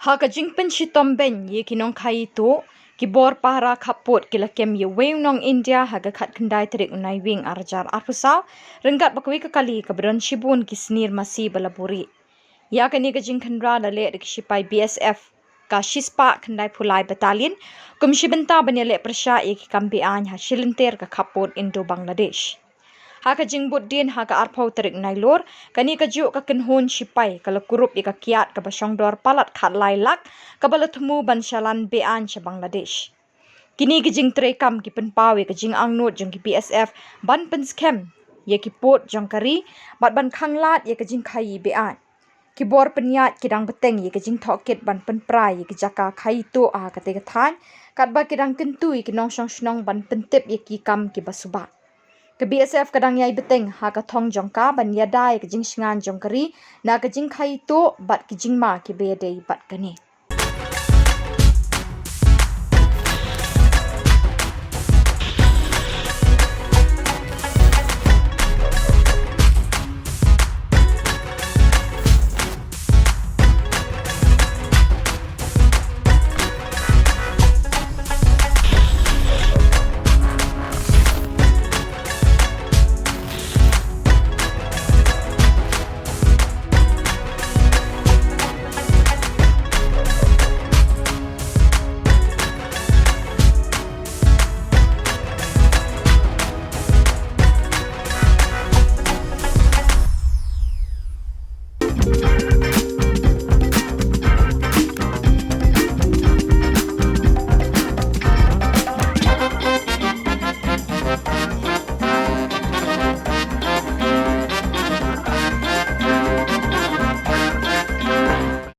Ha ka jingpynshitom beiñ ye ki nongkhaii to ki Bor Pahara khappud ki Shah Kem Uwei nong India ha ga khat kendai tarik Naiwieng arjar arpusau Ryngkat bakwi ka kali ka bron shibun ki Snier Masi bala buhrieh. Ya ka ni ka jingkhynra le ki shipai BSF ka shispa kendai pulai Battalion kum bynta banyale pyrshah ye ki beiñ ha shilynter ka khappud Indo-Bangladesh. Ha ka jingbuddien ha ka arpau tarik Nailur kani kajuh ka kynhun shipai kala kurup ka kiat ka basyongdor palat khat lailak ka balatmu bansalan beiñ sa Bangladesh. Kini ki jing kam ki penpau ka jing angnut jong ki BSF ban penskem ye ki pot jong kari bat ban khanglat ye ka jingkhynra beiñ. Ki bor penyat kidang beteng ye ka jing thokit ban penprai ye ki jaka khai to ka te ka than kat ba kidang kentui ki nong snong ban pentip ye ki kam ki basuba. Ke BSF kadang yai beteng ha ka thong jongka ban yadai ke jing singan jongkari na ke jing khai to bat ke jing ma ke bedei bat kani.